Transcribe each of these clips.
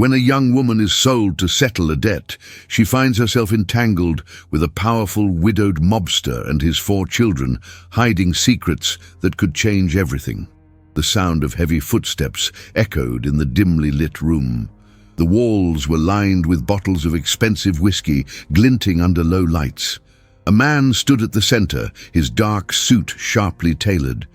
When a young woman is sold to settle a debt, she finds herself entangled with a powerful widowed mobster and his 4 children, hiding secrets that could change everything. The sound of heavy footsteps echoed in the dimly lit room. The walls were lined with bottles of expensive whiskey, glinting under low lights. A man stood at the center, his dark suit sharply tailored.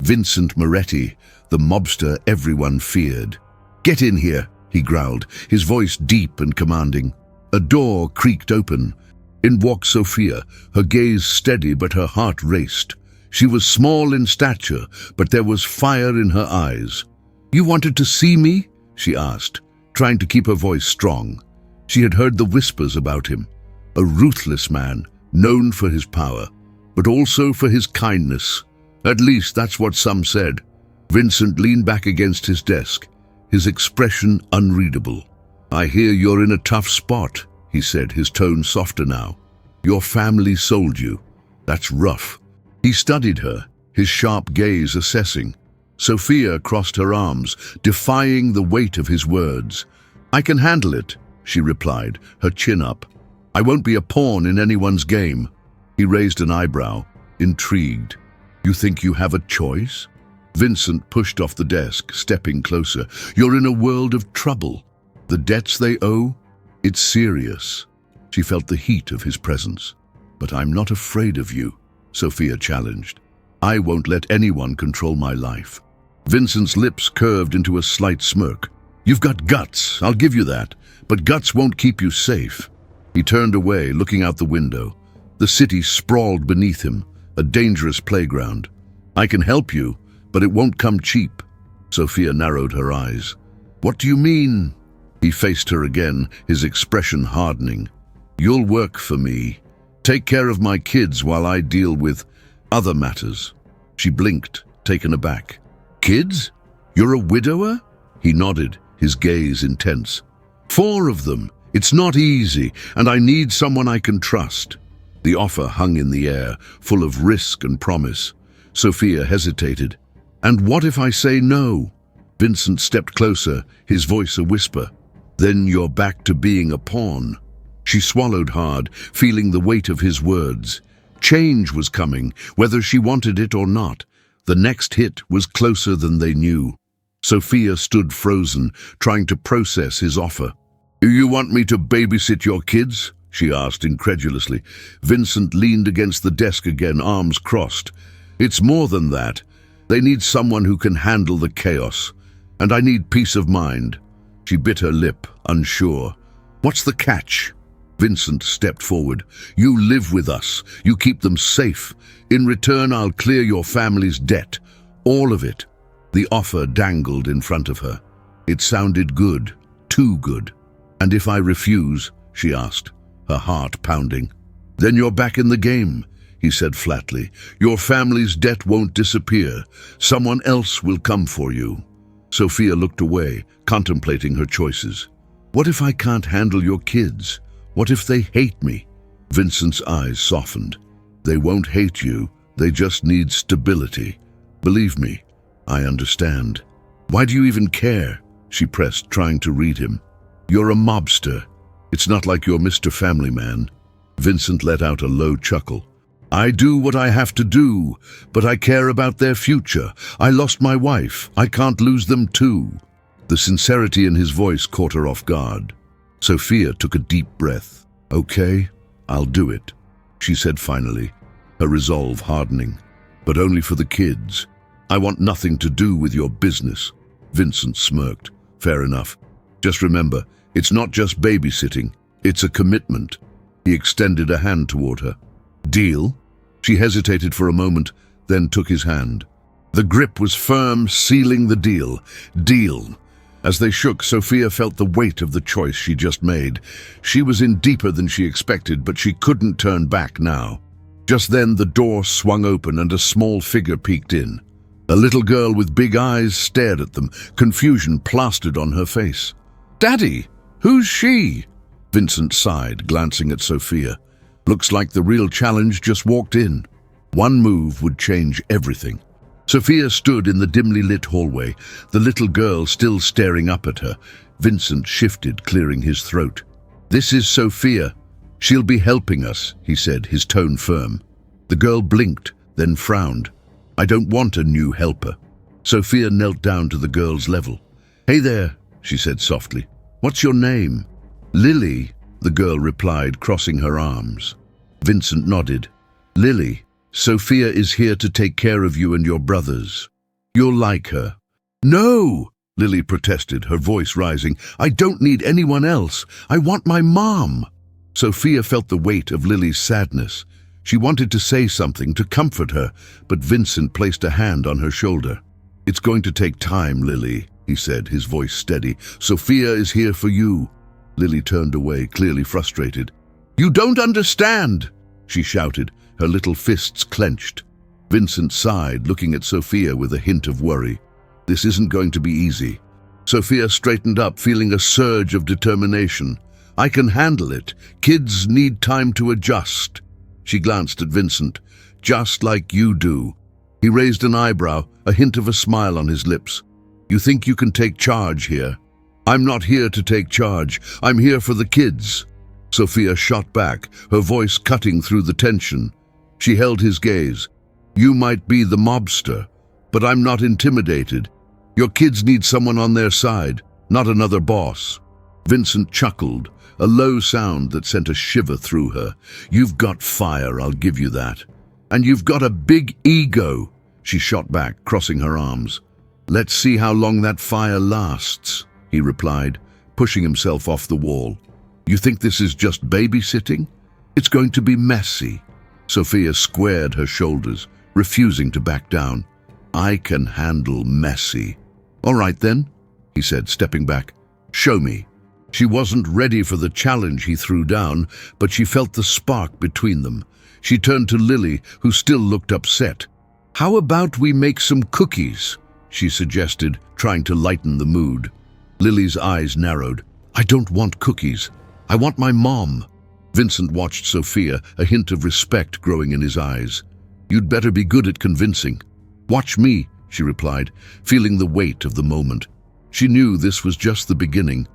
Vincent Moretti, the mobster everyone feared. "Get in here," he growled, his voice deep and commanding. A door creaked open. In walked Sophia, her gaze steady but her heart raced. She was small in stature, but there was fire in her eyes. "You wanted to see me?" she asked, trying to keep her voice strong. She had heard the whispers about him. A ruthless man, known for his power, but also for his kindness. At least that's what some said. Vincent leaned back against his desk, his expression unreadable. "I hear you're in a tough spot," he said, his tone softer now. "Your family sold you. That's rough." He studied her, his sharp gaze assessing. Sophia crossed her arms, defying the weight of his words. "I can handle it," she replied, her chin up. "I won't be a pawn in anyone's game." He raised an eyebrow, intrigued. "You think you have a choice?" Vincent pushed off the desk, stepping closer. "You're in a world of trouble. The debts they owe? It's serious." She felt the heat of his presence. "But I'm not afraid of you," Sophia challenged. "I won't let anyone control my life." Vincent's lips curved into a slight smirk. "You've got guts, I'll give you that, but guts won't keep you safe." He turned away, looking out the window. The city sprawled beneath him, a dangerous playground. "I can help you, but it won't come cheap." Sophia narrowed her eyes. "What do you mean?" He faced her again, his expression hardening. "You'll work for me. Take care of my kids while I deal with other matters." She blinked, taken aback. "Kids? You're a widower?" He nodded, his gaze intense. "4 of them. It's not easy, and I need someone I can trust." The offer hung in the air, full of risk and promise. Sophia hesitated. "And what if I say no?" Vincent stepped closer, his voice a whisper. "Then you're back to being a pawn." She swallowed hard, feeling the weight of his words. Change was coming, whether she wanted it or not. The next hit was closer than they knew. Sophia stood frozen, trying to process his offer. "Do you want me to babysit your kids?" she asked incredulously. Vincent leaned against the desk again, arms crossed. "It's more than that. They need someone who can handle the chaos. And I need peace of mind." She bit her lip, unsure. "What's the catch?" Vincent stepped forward. "You live with us. You keep them safe. In return, I'll clear your family's debt. All of it." The offer dangled in front of her. It sounded good, too good. "And if I refuse?" she asked, her heart pounding. "Then you're back in the game," he said flatly. "Your family's debt won't disappear. Someone else will come for you." Sophia looked away, contemplating her choices. "What if I can't handle your kids? What if they hate me?" Vincent's eyes softened. "They won't hate you. They just need stability. Believe me, I understand." "Why do you even care?" she pressed, trying to read him. "You're a mobster. It's not like you're Mr. Family Man." Vincent let out a low chuckle. "I do what I have to do, but I care about their future. I lost my wife. I can't lose them too." The sincerity in his voice caught her off guard. Sophia took a deep breath. "Okay, I'll do it," she said finally, her resolve hardening. "But only for the kids. I want nothing to do with your business." Vincent smirked. "Fair enough. Just remember, it's not just babysitting. It's a commitment." He extended a hand toward her. "Deal?" She hesitated for a moment, then took his hand. The grip was firm, sealing the deal. Deal. As they shook, Sophia felt the weight of the choice she just made. She was in deeper than she expected, but she couldn't turn back now. Just then, the door swung open and a small figure peeked in. A little girl with big eyes stared at them, confusion plastered on her face. "Daddy, who's she?" Vincent sighed, glancing at Sophia. Looks like the real challenge just walked in. One move would change everything. Sophia stood in the dimly lit hallway, the little girl still staring up at her. Vincent shifted, clearing his throat. "This is Sophia. She'll be helping us," he said, his tone firm. The girl blinked, then frowned. "I don't want a new helper." Sophia knelt down to the girl's level. "Hey there," she said softly. "What's your name?" "Lily," the girl replied, crossing her arms. Vincent nodded. "Lily, Sophia is here to take care of you and your brothers. You'll like her." "No!" Lily protested, her voice rising. "I don't need anyone else. I want my mom." Sophia felt the weight of Lily's sadness. She wanted to say something to comfort her, but Vincent placed a hand on her shoulder. "It's going to take time, Lily," he said, his voice steady. "Sophia is here for you." Lily turned away, clearly frustrated. "You don't understand!" she shouted, her little fists clenched. Vincent sighed, looking at Sophia with a hint of worry. This isn't going to be easy. Sophia straightened up, feeling a surge of determination. "I can handle it. Kids need time to adjust." She glanced at Vincent. "Just like you do." He raised an eyebrow, a hint of a smile on his lips. "You think you can take charge here?" "I'm not here to take charge. I'm here for the kids." Sophia shot back, her voice cutting through the tension. She held his gaze. "You might be the mobster, but I'm not intimidated. Your kids need someone on their side, not another boss." Vincent chuckled, a low sound that sent a shiver through her. "You've got fire, I'll give you that. And you've got a big ego." She shot back, crossing her arms. "Let's see how long that fire lasts," he replied, pushing himself off the wall. "You think this is just babysitting? It's going to be messy." Sophia squared her shoulders, refusing to back down. "I can handle messy." "All right then," he said, stepping back. "Show me." She wasn't ready for the challenge he threw down, but she felt the spark between them. She turned to Lily, who still looked upset. "How about we make some cookies?" she suggested, trying to lighten the mood. Lily's eyes narrowed. "I don't want cookies. I want my mom." Vincent watched Sophia, a hint of respect growing in his eyes. "You'd better be good at convincing." "Watch me," she replied, feeling the weight of the moment. She knew this was just the beginning.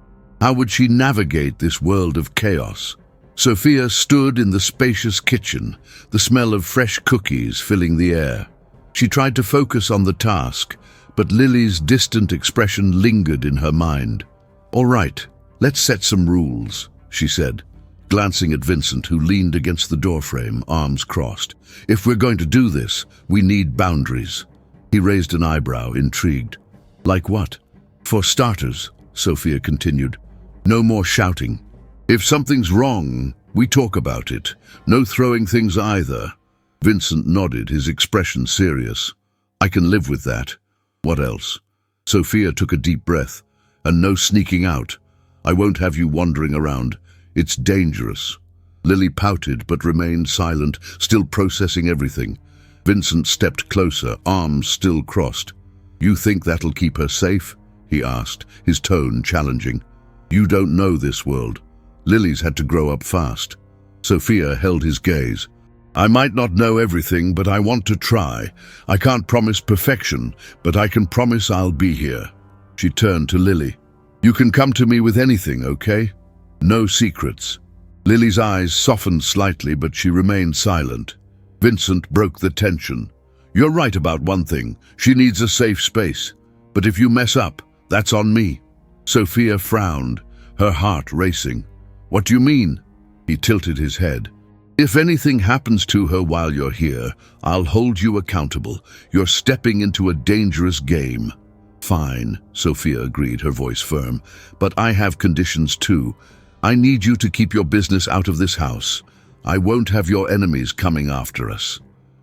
How would she navigate this world of chaos? Sophia stood in the spacious kitchen, the smell of fresh cookies filling the air. She tried to focus on the task, but Lily's distant expression lingered in her mind. "All right, let's set some rules," she said, glancing at Vincent, who leaned against the doorframe, arms crossed. "If we're going to do this, we need boundaries." He raised an eyebrow, intrigued. "Like what?" "For starters," Sophia continued, "no more shouting. If something's wrong, we talk about it. No throwing things either." Vincent nodded, his expression serious. "I can live with that. What else?" Sophia took a deep breath. "And no sneaking out. I won't have you wandering around. It's dangerous." Lily pouted but remained silent, still processing everything. Vincent stepped closer, arms still crossed. "You think that'll keep her safe?" he asked, his tone challenging. "You don't know this world. Lily's had to grow up fast." Sophia held his gaze. "I might not know everything, but I want to try. I can't promise perfection, but I can promise I'll be here." She turned to Lily. "You can come to me with anything, okay? No secrets." Lily's eyes softened slightly, but she remained silent. Vincent broke the tension. "You're right about one thing. She needs a safe space. But if you mess up, that's on me." Sophia frowned, her heart racing. "What do you mean?" He tilted his head. "If anything happens to her while you're here, I'll hold you accountable. You're stepping into a dangerous game." "Fine," Sophia agreed, her voice firm. "But I have conditions too. I need you to keep your business out of this house. I won't have your enemies coming after us."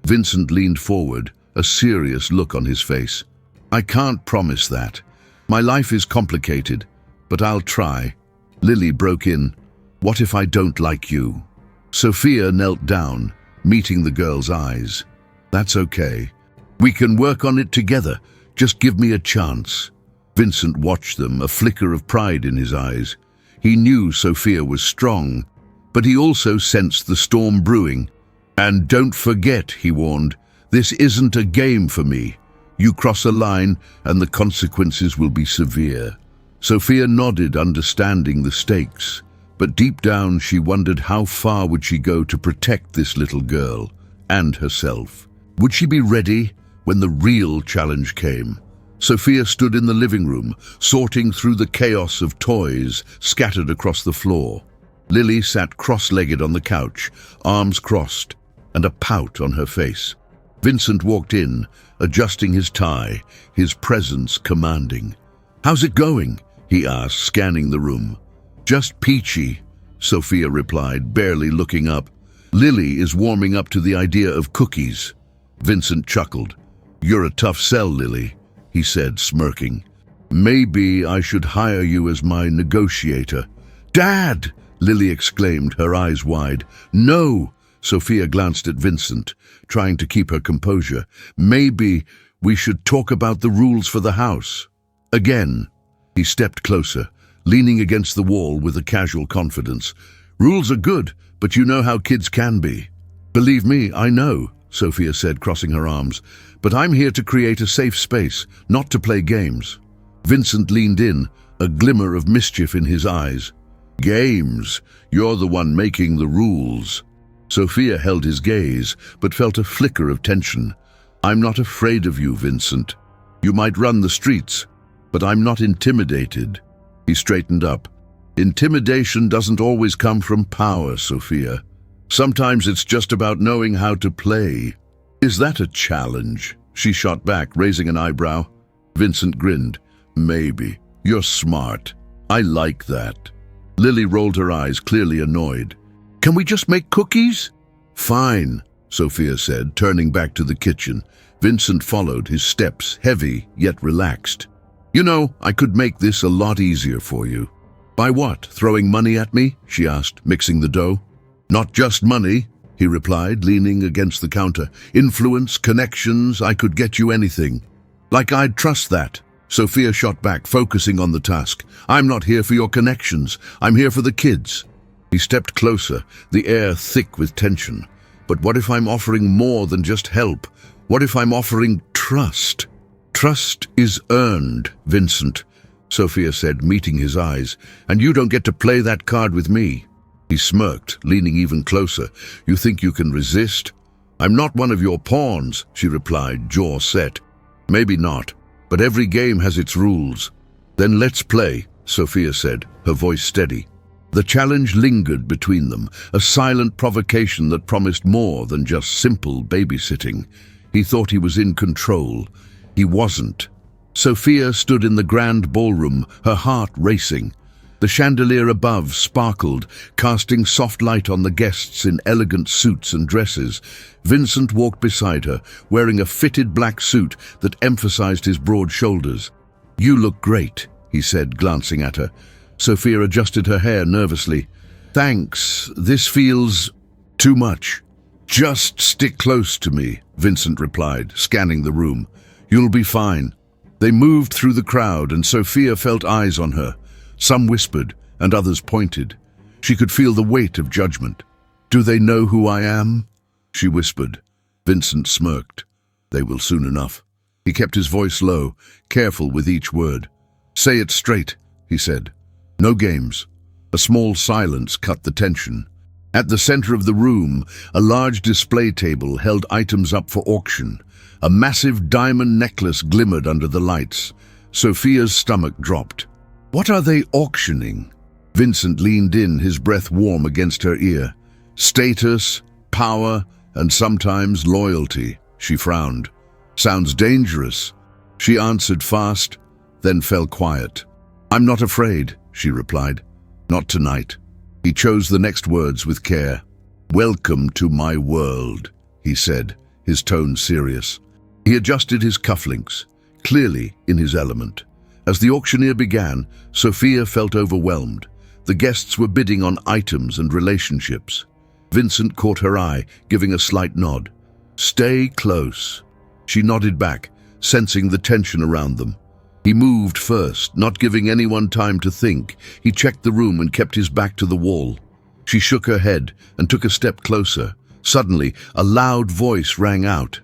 Vincent leaned forward, a serious look on his face. "I can't promise that. My life is complicated, but I'll try." Lily broke in. "What if I don't like you?" Sophia knelt down, meeting the girl's eyes. "That's okay. We can work on it together. Just give me a chance." Vincent watched them, a flicker of pride in his eyes. He knew Sophia was strong, but he also sensed the storm brewing. "And don't forget," he warned, "this isn't a game for me. You cross a line and the consequences will be severe. Sophia nodded, understanding the stakes, but deep down she wondered how far would she go to protect this little girl and herself. Would she be ready when the real challenge came? Sophia stood in the living room, sorting through the chaos of toys scattered across the floor. Lily sat cross-legged on the couch, arms crossed, and a pout on her face. Vincent walked in, adjusting his tie, his presence commanding. "How's it going?" he asked, scanning the room. "Just peachy," Sophia replied, barely looking up. "Lily is warming up to the idea of cookies." Vincent chuckled. "You're a tough sell, Lily," he said, smirking. "Maybe I should hire you as my negotiator." "Dad!" Lily exclaimed, her eyes wide. "No!" Sophia glanced at Vincent, trying to keep her composure. "Maybe we should talk about the rules for the house." Again, he stepped closer, leaning against the wall with a casual confidence. "Rules are good, but you know how kids can be." "Believe me, I know," Sophia said, crossing her arms. "But I'm here to create a safe space, not to play games." Vincent leaned in, a glimmer of mischief in his eyes. "Games? You're the one making the rules." Sophia held his gaze, but felt a flicker of tension. "I'm not afraid of you, Vincent. You might run the streets, but I'm not intimidated." He straightened up. "Intimidation doesn't always come from power, Sophia. Sometimes it's just about knowing how to play." "Is that a challenge?" she shot back, raising an eyebrow. Vincent grinned. "Maybe. You're smart. I like that." Lily rolled her eyes, clearly annoyed. "Can we just make cookies?" "Fine," Sophia said, turning back to the kitchen. Vincent followed, his steps heavy yet relaxed. "You know, I could make this a lot easier for you." "By what? Throwing money at me?" she asked, mixing the dough. "Not just money," he replied, leaning against the counter. "Influence, connections, I could get you anything." "Like I'd trust that." Sophia shot back, focusing on the task. "I'm not here for your connections. I'm here for the kids." He stepped closer, the air thick with tension. "But what if I'm offering more than just help? What if I'm offering trust?" "Trust is earned, Vincent," Sophia said, meeting his eyes. "And you don't get to play that card with me." He smirked, leaning even closer. "You think you can resist?" "I'm not one of your pawns," she replied, jaw set. "Maybe not, but every game has its rules." "Then let's play," Sophia said, her voice steady. The challenge lingered between them, a silent provocation that promised more than just simple babysitting. He thought he was in control. He wasn't. Sophia stood in the grand ballroom, her heart racing. The chandelier above sparkled, casting soft light on the guests in elegant suits and dresses. Vincent walked beside her, wearing a fitted black suit that emphasized his broad shoulders. "You look great," he said, glancing at her. Sophia adjusted her hair nervously. "Thanks, this feels too much." "Just stick close to me," Vincent replied, scanning the room. "You'll be fine." They moved through the crowd, and Sophia felt eyes on her. Some whispered, and others pointed. She could feel the weight of judgment. "Do they know who I am?" she whispered. Vincent smirked. "They will soon enough." He kept his voice low, careful with each word. "Say it straight," he said. "No games." A small silence cut the tension. At the center of the room, a large display table held items up for auction. A massive diamond necklace glimmered under the lights. Sophia's stomach dropped. "What are they auctioning?" Vincent leaned in, his breath warm against her ear. "Status, power, and sometimes loyalty," she frowned. "Sounds dangerous." She answered fast, then fell quiet. "I'm not afraid," she replied. "Not tonight." He chose the next words with care. "Welcome to my world," he said, his tone serious. He adjusted his cufflinks, clearly in his element. As the auctioneer began, Sophia felt overwhelmed. The guests were bidding on items and relationships. Vincent caught her eye, giving a slight nod. "Stay close." She nodded back, sensing the tension around them. He moved first, not giving anyone time to think. He checked the room and kept his back to the wall. She shook her head and took a step closer. Suddenly, a loud voice rang out.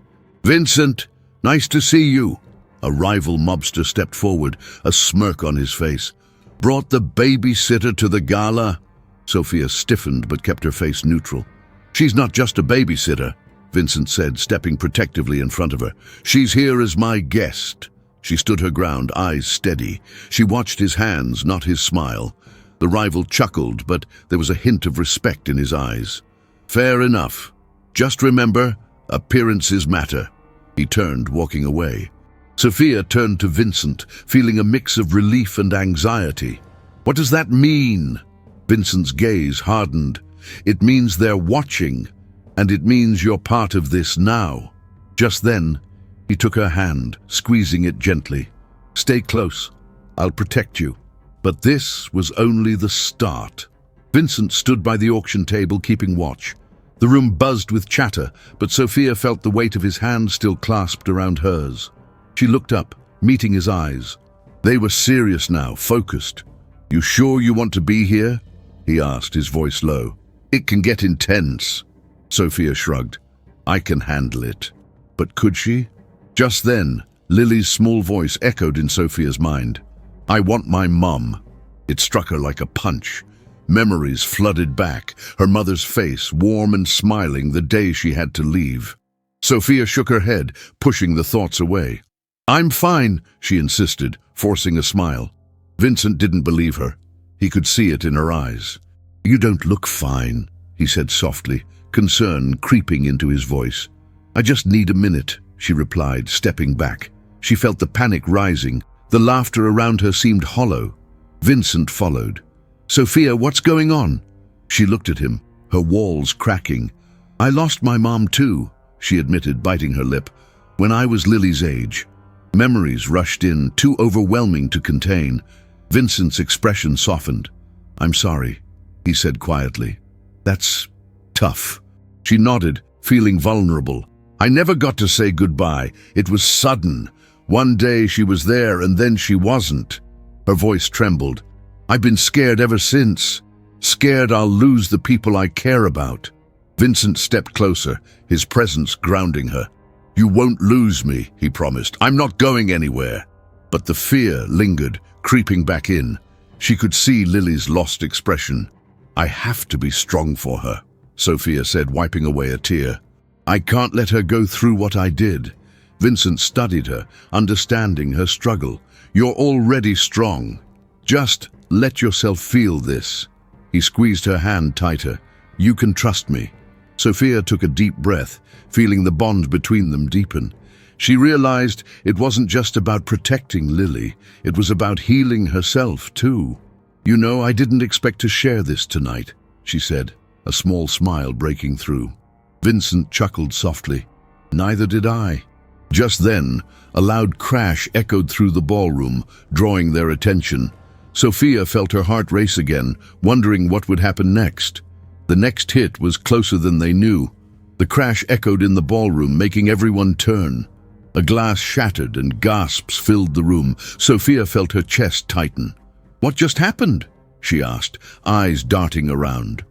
"Vincent, Nice to see you. A rival mobster stepped forward, a smirk on his face. Brought the babysitter to the gala? Sophia stiffened but kept her face neutral. She's not just a babysitter, Vincent said, stepping protectively in front of her. She's here as my guest. She stood her ground, eyes steady. She watched his hands, not his smile. The rival chuckled, but there was a hint of respect in his eyes. Fair enough. Just remember, appearances matter. He turned, walking away. Sophia turned to Vincent, feeling a mix of relief and anxiety. What does that mean? Vincent's gaze hardened. It means they're watching, and it means you're part of this now. Just then, he took her hand, squeezing it gently. Stay close. I'll protect you. But this was only the start. Vincent stood by the auction table, keeping watch. The room buzzed with chatter, but Sophia felt the weight of his hand still clasped around hers. She looked up, meeting his eyes. They were serious now, focused. You sure you want to be here? He asked, his voice low. It can get intense. Sophia shrugged. I can handle it. But could she? Just then, Lily's small voice echoed in Sophia's mind. I want my mum. It struck her like a punch. Memories flooded back, her mother's face warm and smiling the day she had to leave. Sophia shook her head, pushing the thoughts away. I'm fine, she insisted, forcing a smile. Vincent didn't believe her. He could see it in her eyes. You don't look fine, he said softly, concern creeping into his voice. I just need a minute, she replied, stepping back. She felt the panic rising. The laughter around her seemed hollow. Vincent followed. Sophia, what's going on? She looked at him, her walls cracking. I lost my mom too, she admitted, biting her lip, when I was Lily's age. Memories rushed in, too overwhelming to contain. Vincent's expression softened. I'm sorry, he said quietly. That's tough. She nodded, feeling vulnerable. I never got to say goodbye. It was sudden. One day she was there and then she wasn't. Her voice trembled. I've been scared ever since. Scared I'll lose the people I care about. Vincent stepped closer, his presence grounding her. You won't lose me, he promised. I'm not going anywhere. But the fear lingered, creeping back in. She could see Lily's lost expression. I have to be strong for her, Sophia said, wiping away a tear. I can't let her go through what I did. Vincent studied her, understanding her struggle. You're already strong. Just let yourself feel this. He squeezed her hand tighter. You can trust me. Sophia took a deep breath, feeling the bond between them deepen. She realized it wasn't just about protecting Lily, it was about healing herself too. You know, I didn't expect to share this tonight, she said, a small smile breaking through. Vincent chuckled softly. Neither did I. Just then, a loud crash echoed through the ballroom, drawing their attention. Sophia felt her heart race again, wondering what would happen next. The next hit was closer than they knew. The crash echoed in the ballroom, making everyone turn. A glass shattered and gasps filled the room. Sophia felt her chest tighten. What just happened? She asked, eyes darting around.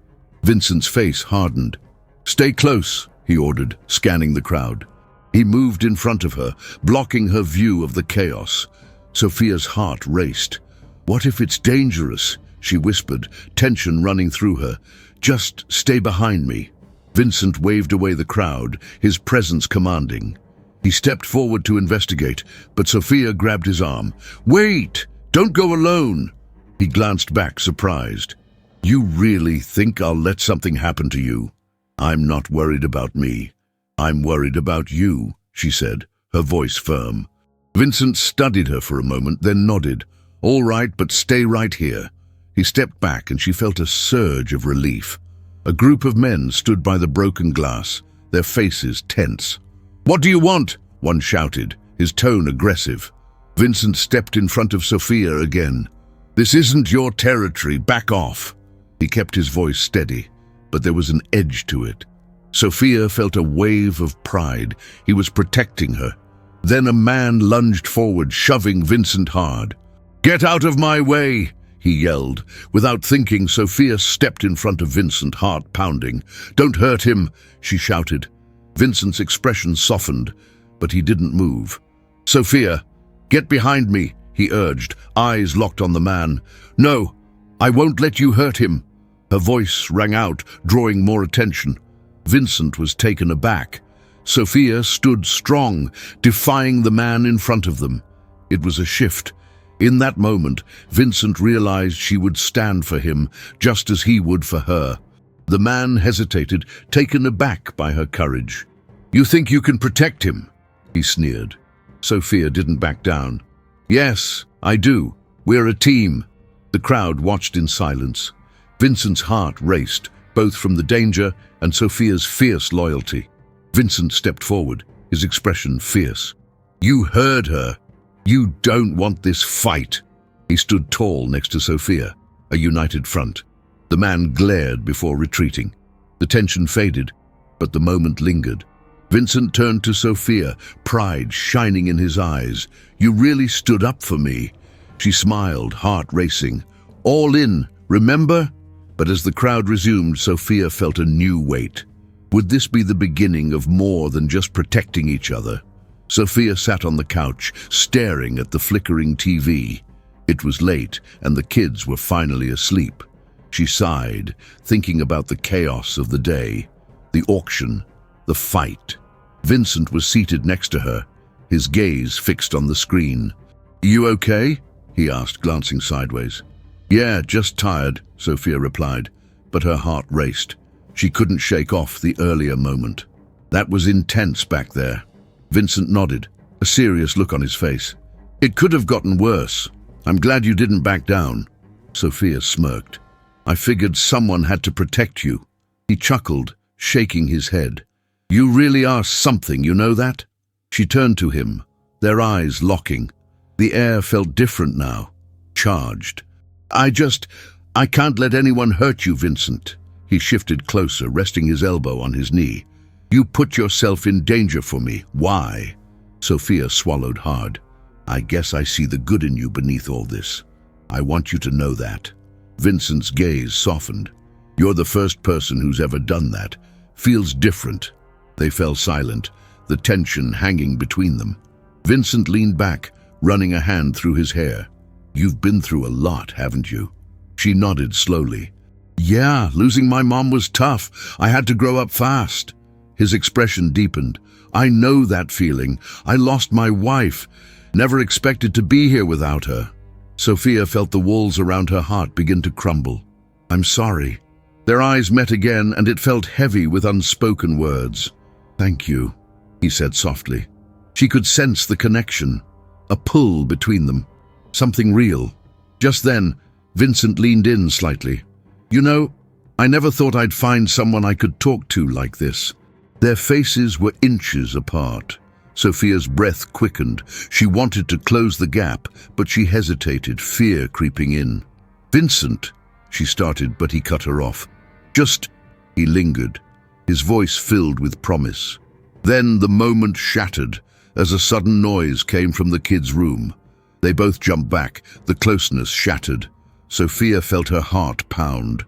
Vincent's face hardened. Stay close, he ordered, scanning the crowd. He moved in front of her, blocking her view of the chaos. Sophia's heart raced. What if it's dangerous? She whispered, tension running through her. Just stay behind me. Vincent waved away the crowd, his presence commanding. He stepped forward to investigate, but Sophia grabbed his arm. Wait! Don't go alone! He glanced back, surprised. You really think I'll let something happen to you? I'm not worried about me. I'm worried about you, she said, her voice firm. Vincent studied her for a moment, then nodded. All right, but stay right here. He stepped back and she felt a surge of relief. A group of men stood by the broken glass, their faces tense. What do you want? One shouted, his tone aggressive. Vincent stepped in front of Sophia again. This isn't your territory, back off. He kept his voice steady, but there was an edge to it. Sophia felt a wave of pride. He was protecting her. Then a man lunged forward, shoving Vincent hard. Get out of my way, he yelled. Without thinking, Sophia stepped in front of Vincent, heart pounding. Don't hurt him, she shouted. Vincent's expression softened. but he didn't move. "Sophia, get behind me," he urged, eyes locked on the man. "No, I won't let you hurt him." Her voice rang out, drawing more attention. Vincent was taken aback. Sophia stood strong, defying the man in front of them. It was a shift. In that moment, Vincent realized she would stand for him, just as he would for her. The man hesitated, taken aback by her courage. "You think you can protect him?" he sneered. Sophia didn't back down. "Yes, I do. We're a team." The crowd watched in silence. Vincent's heart raced, both from the danger and Sophia's fierce loyalty. Vincent stepped forward, his expression fierce. "You heard her. You don't want this fight." He stood tall next to Sophia, a united front. The man glared before retreating. The tension faded, but the moment lingered. Vincent turned to Sophia, pride shining in his eyes. "You really stood up for me." She smiled, heart racing. "All in, remember?" But as the crowd resumed, Sophia felt a new weight. Would this be the beginning of more than just protecting each other? Sophia sat on the couch, staring at the flickering TV. It was late, and the kids were finally asleep. She sighed, thinking about the chaos of the day, the auction, the fight. Vincent was seated next to her, his gaze fixed on the screen. "You okay?" he asked, glancing sideways. "Yeah, just tired," Sophia replied, but her heart raced. She couldn't shake off the earlier moment. "That was intense back there." Vincent nodded, a serious look on his face. "It could have gotten worse. I'm glad you didn't back down." Sophia smirked. "I figured someone had to protect you." He chuckled, shaking his head. "You really are something, you know that?" She turned to him, their eyes locking. The air felt different now, charged. I can't let anyone hurt you, Vincent." He shifted closer, resting his elbow on his knee. "You put yourself in danger for me. Why?" Sophia swallowed hard. "I guess I see the good in you beneath all this. I want you to know that." Vincent's gaze softened. "You're the first person who's ever done that. Feels different." They fell silent, the tension hanging between them. Vincent leaned back, running a hand through his hair. "You've been through a lot, haven't you?" She nodded slowly. "Yeah, losing my mom was tough. I had to grow up fast." His expression deepened. "I know that feeling. I lost my wife. Never expected to be here without her." Sophia felt the walls around her heart begin to crumble. "I'm sorry." Their eyes met again, and it felt heavy with unspoken words. "Thank you," he said softly. She could sense the connection, a pull between them, something real. Just then, Vincent leaned in slightly. "You know, I never thought I'd find someone I could talk to like this." Their faces were inches apart. Sophia's breath quickened. She wanted to close the gap, but she hesitated, fear creeping in. "Vincent," she started, but he cut her off. He lingered, his voice filled with promise. Then the moment shattered as a sudden noise came from the kids' room. They both jumped back, the closeness shattered. Sophia felt her heart pound.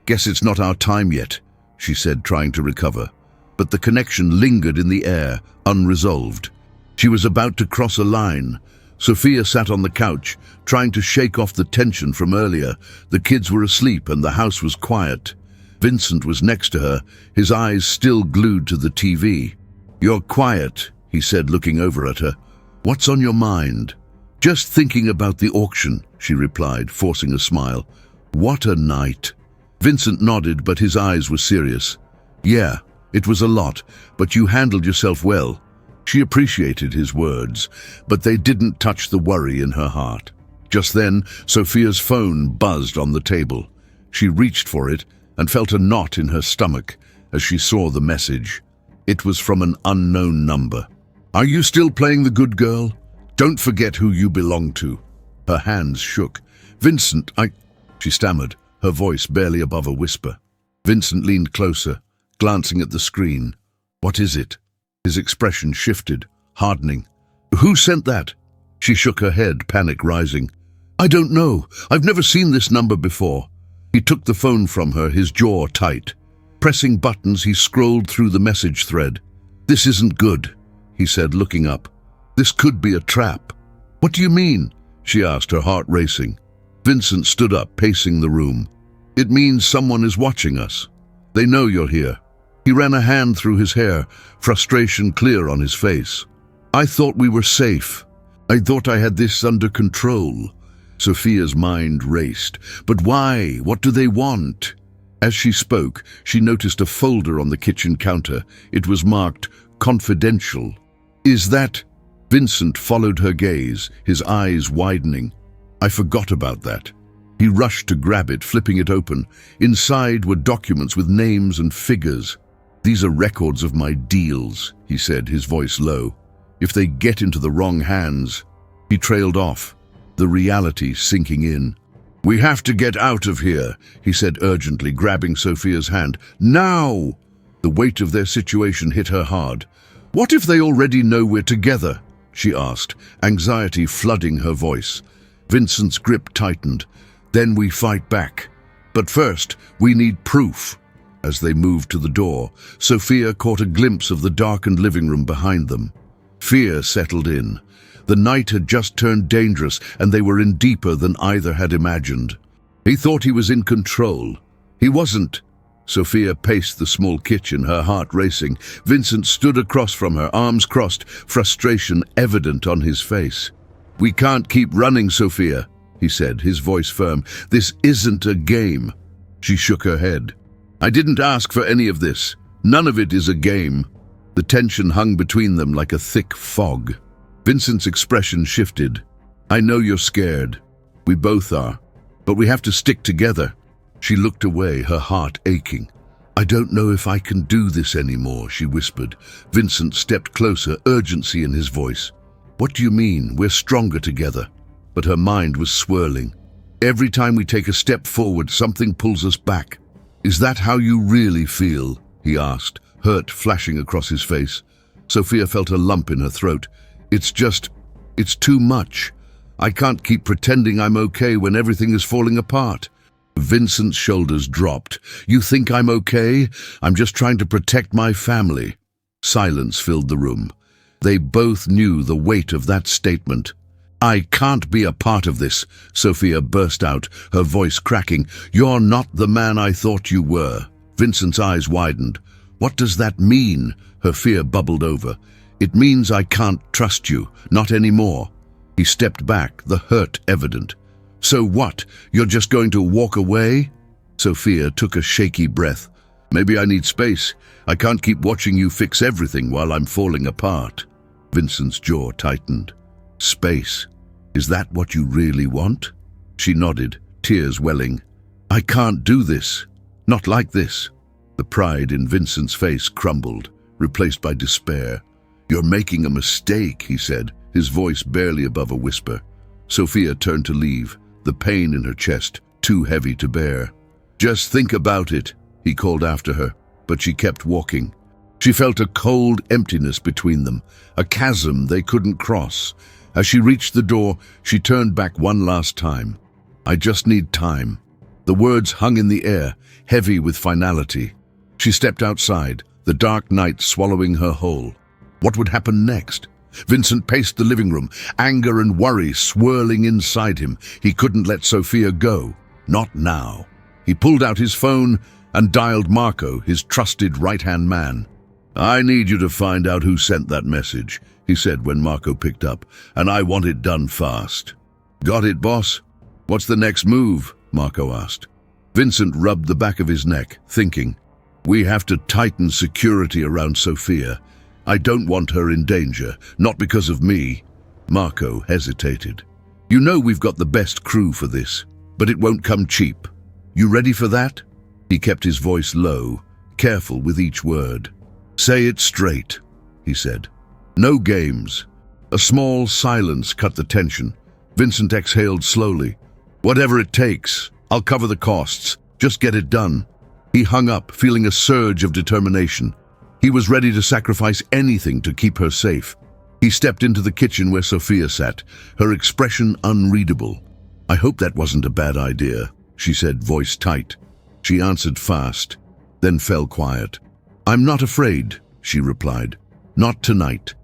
"Guess it's not our time yet," she said, trying to recover. But the connection lingered in the air, unresolved. She was about to cross a line. Sophia sat on the couch, trying to shake off the tension from earlier. The kids were asleep and the house was quiet. Vincent was next to her, his eyes still glued to the TV. "You're quiet," he said, looking over at her. "What's on your mind?" "Just thinking about the auction," she replied, forcing a smile. "What a night." Vincent nodded, but his eyes were serious. "Yeah, it was a lot, but you handled yourself well." She appreciated his words, but they didn't touch the worry in her heart. Just then, Sophia's phone buzzed on the table. She reached for it and felt a knot in her stomach as she saw the message. It was from an unknown number. "Are you still playing the good girl? Don't forget who you belong to." Her hands shook. "Vincent, she stammered, her voice barely above a whisper. Vincent leaned closer, glancing at the screen. "What is it?" His expression shifted, hardening. "Who sent that?" She shook her head, panic rising. "I don't know. I've never seen this number before." He took the phone from her, his jaw tight. Pressing buttons, he scrolled through the message thread. "This isn't good." he said, looking up. "This could be a trap." "What do you mean?" she asked, her heart racing. Vincent stood up, pacing the room. "It means someone is watching us. They know you're here." He ran a hand through his hair, frustration clear on his face. "I thought we were safe. I thought I had this under control." Sophia's mind raced. "But why? What do they want?" As she spoke, she noticed a folder on the kitchen counter. It was marked "Confidential." "Is that—" Vincent followed her gaze, his eyes widening. "I forgot about that." He rushed to grab it, flipping it open. Inside were documents with names and figures. "These are records of my deals," he said, his voice low. "If they get into the wrong hands—" He trailed off, the reality sinking in. "We have to get out of here," he said urgently, grabbing Sophia's hand. "Now!" The weight of their situation hit her hard. "What if they already know we're together?" she asked, anxiety flooding her voice. Vincent's grip tightened. "Then we fight back. But first, we need proof." As they moved to the door, Sophia caught a glimpse of the darkened living room behind them. Fear settled in. The night had just turned dangerous, and they were in deeper than either had imagined. He thought he was in control. He wasn't. Sophia paced the small kitchen, her heart racing. Vincent stood across from her, arms crossed, frustration evident on his face. "We can't keep running, Sophia," he said, his voice firm. "This isn't a game." She shook her head. "I didn't ask for any of this. None of it is a game." The tension hung between them like a thick fog. Vincent's expression shifted. "I know you're scared. We both are. But we have to stick together." She looked away, her heart aching. "I don't know if I can do this anymore," she whispered. Vincent stepped closer, urgency in his voice. "What do you mean? We're stronger together." But her mind was swirling. "Every time we take a step forward, something pulls us back." "Is that how you really feel?" he asked, hurt flashing across his face. Sophia felt a lump in her throat. It's too much. I can't keep pretending I'm okay when everything is falling apart." Vincent's shoulders dropped. "You think I'm okay? I'm just trying to protect my family." Silence filled the room. They both knew the weight of that statement. "I can't be a part of this," Sophia burst out, her voice cracking. "You're not the man I thought you were." Vincent's eyes widened. "What does that mean?" Her fear bubbled over. "It means I can't trust you, not anymore." He stepped back, the hurt evident. "So what? You're just going to walk away?" Sophia took a shaky breath. "Maybe I need space. I can't keep watching you fix everything while I'm falling apart." Vincent's jaw tightened. "Space. Is that what you really want?" She nodded, tears welling. "I can't do this. Not like this." The pride in Vincent's face crumbled, replaced by despair. "You're making a mistake," he said, his voice barely above a whisper. Sophia turned to leave, the pain in her chest too heavy to bear. "Just think about it," he called after her, but she kept walking. She felt a cold emptiness between them, a chasm they couldn't cross. As she reached the door, she turned back one last time. "I just need time." The words hung in the air, heavy with finality. She stepped outside, the dark night swallowing her whole. What would happen next? Vincent paced the living room, anger and worry swirling inside him. He couldn't let Sophia go. Not now. He pulled out his phone and dialed Marco, his trusted right-hand man. "I need you to find out who sent that message," he said when Marco picked up, "and I want it done fast." "Got it, boss." "What's the next move?" Marco asked. Vincent rubbed the back of his neck, thinking, "We have to tighten security around Sophia. I don't want her in danger, not because of me." Marco hesitated. "You know we've got the best crew for this, but it won't come cheap. You ready for that?" He kept his voice low, careful with each word. "Say it straight," he said. "No games." A small silence cut the tension. Vincent exhaled slowly. "Whatever it takes, I'll cover the costs. Just get it done." He hung up, feeling a surge of determination. He was ready to sacrifice anything to keep her safe. He stepped into the kitchen where Sophia sat, her expression unreadable. "I hope that wasn't a bad idea," she said, voice tight. She answered fast, then fell quiet. "I'm not afraid," she replied. "Not tonight."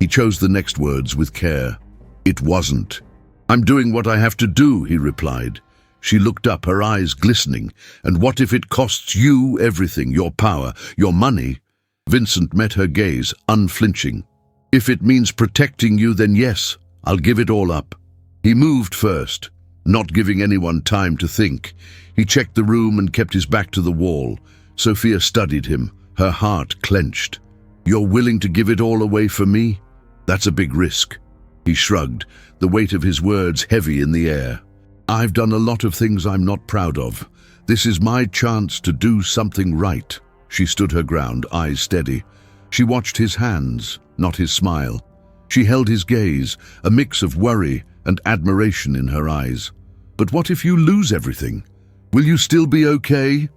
He chose the next words with care. It wasn't. I'm doing what I have to do, he replied. She looked up, her eyes glistening. And what if it costs you everything, your power, your money? Vincent met her gaze, unflinching. If it means protecting you, then yes, I'll give it all up. He moved first, not giving anyone time to think. He checked the room and kept his back to the wall. Sophia studied him, her heart clenched. You're willing to give it all away for me? That's a big risk. He shrugged, the weight of his words heavy in the air. I've done a lot of things I'm not proud of. This is my chance to do something right. She stood her ground, eyes steady. She watched his hands, not his smile. She held his gaze, a mix of worry and admiration in her eyes. But what if you lose everything? Will you still be okay?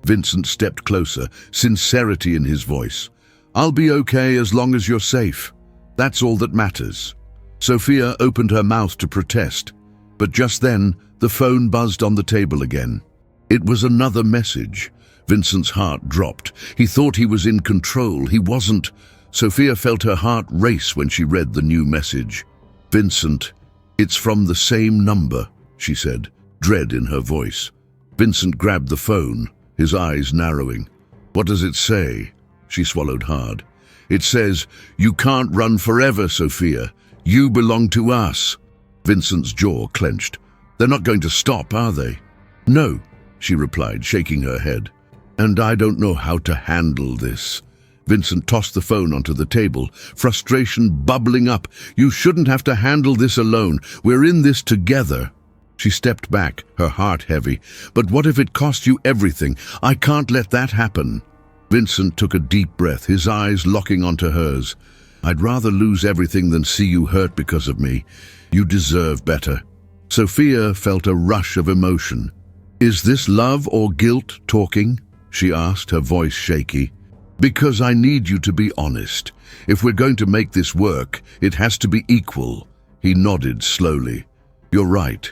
Vincent stepped closer, sincerity in his voice. I'll be okay as long as you're safe. That's all that matters. Sophia opened her mouth to protest, but just then the phone buzzed on the table again. It was another message. Vincent's heart dropped. He thought he was in control. He wasn't. Sophia felt her heart race when she read the new message. Vincent, it's from the same number, she said, dread in her voice. Vincent grabbed the phone, his eyes narrowing. What does it say? She swallowed hard. It says, you can't run forever, Sophia. You belong to us. Vincent's jaw clenched. They're not going to stop, are they? No, she replied, shaking her head. And I don't know how to handle this. Vincent tossed the phone onto the table, frustration bubbling up. You shouldn't have to handle this alone. We're in this together. She stepped back, her heart heavy. But what if it costs you everything? I can't let that happen. Vincent took a deep breath, his eyes locking onto hers. I'd rather lose everything than see you hurt because of me. You deserve better. Sophia felt a rush of emotion. Is this love or guilt talking? She asked, her voice shaky. Because I need you to be honest. If we're going to make this work, it has to be equal. He nodded slowly. You're right.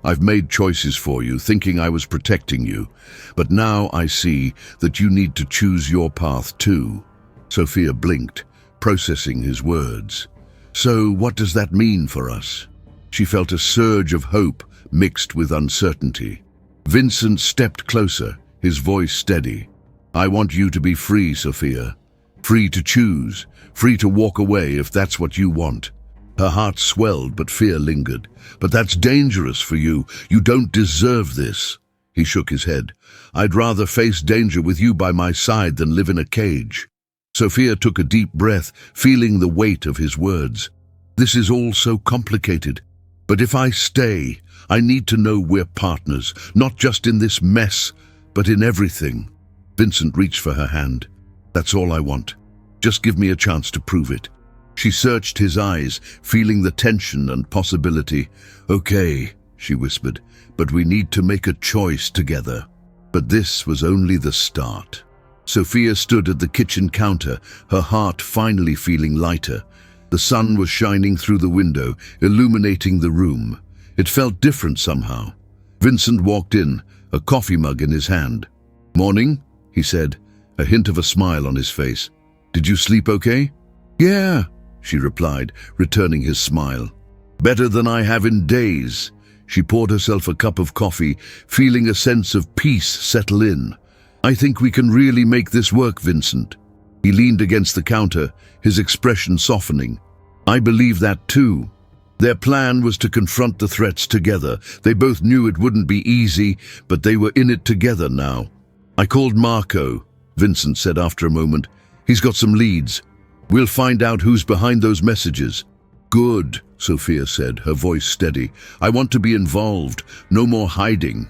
I've made choices for you, thinking I was protecting you. But now I see that you need to choose your path too. Sophia blinked, processing his words. So what does that mean for us? She felt a surge of hope mixed with uncertainty. Vincent stepped closer, his voice steady. I want you to be free, Sophia. Free to choose, free to walk away if that's what you want. Her heart swelled, but fear lingered. But that's dangerous for you. You don't deserve this. He shook his head. I'd rather face danger with you by my side than live in a cage. Sophia took a deep breath, feeling the weight of his words. This is all so complicated. But if I stay, I need to know we're partners, not just in this mess, but in everything. Vincent reached for her hand. That's all I want. Just give me a chance to prove it. She searched his eyes, feeling the tension and possibility. Okay, she whispered, but we need to make a choice together. But this was only the start. Sophia stood at the kitchen counter, her heart finally feeling lighter. The sun was shining through the window, illuminating the room. It felt different somehow. Vincent walked in, a coffee mug in his hand. Morning, he said, a hint of a smile on his face. Did you sleep okay? Yeah, she replied, returning his smile. Better than I have in days. She poured herself a cup of coffee, feeling a sense of peace settle in. I think we can really make this work, Vincent. He leaned against the counter, his expression softening. I believe that too. Their plan was to confront the threats together. They both knew it wouldn't be easy, but they were in it together now. I called Marco, Vincent said after a moment. He's got some leads. We'll find out who's behind those messages. Good, Sophia said, her voice steady. I want to be involved. No more hiding.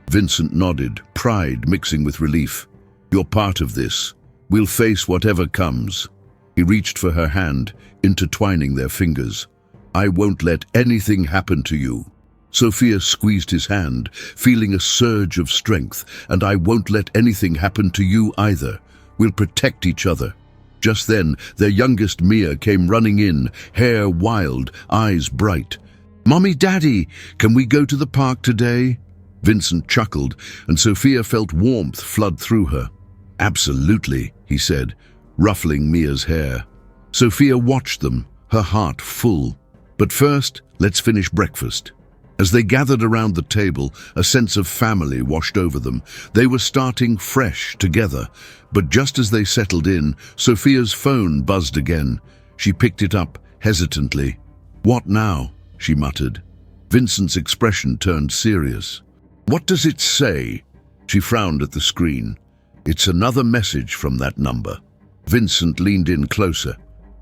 Vincent nodded, pride mixing with relief. You're part of this. We'll face whatever comes. He reached for her hand, intertwining their fingers. I won't let anything happen to you. Sophia squeezed his hand, feeling a surge of strength. And I won't let anything happen to you either. We'll protect each other. Just then, their youngest Mia came running in, hair wild, eyes bright. Mommy, Daddy, can we go to the park today? Vincent chuckled, and Sophia felt warmth flood through her. Absolutely, he said, ruffling Mia's hair. Sophia watched them, her heart full. But first, let's finish breakfast. As they gathered around the table, a sense of family washed over them. They were starting fresh together. But just as they settled in, Sophia's phone buzzed again. She picked it up hesitantly. "What now?" she muttered. Vincent's expression turned serious. "What does it say?" She frowned at the screen. "It's another message from that number." Vincent leaned in closer.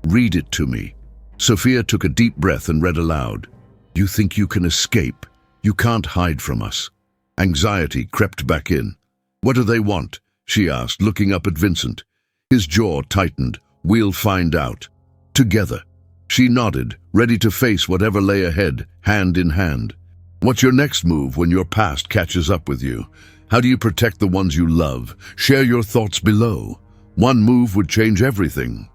"Read it to me." Sophia took a deep breath and read aloud. "You think you can escape? You can't hide from us." Anxiety crept back in. "What do they want?" she asked, looking up at Vincent. His jaw tightened. "We'll find out. Together." She nodded, ready to face whatever lay ahead, hand in hand. "What's your next move when your past catches up with you? How do you protect the ones you love? Share your thoughts below. One move would change everything.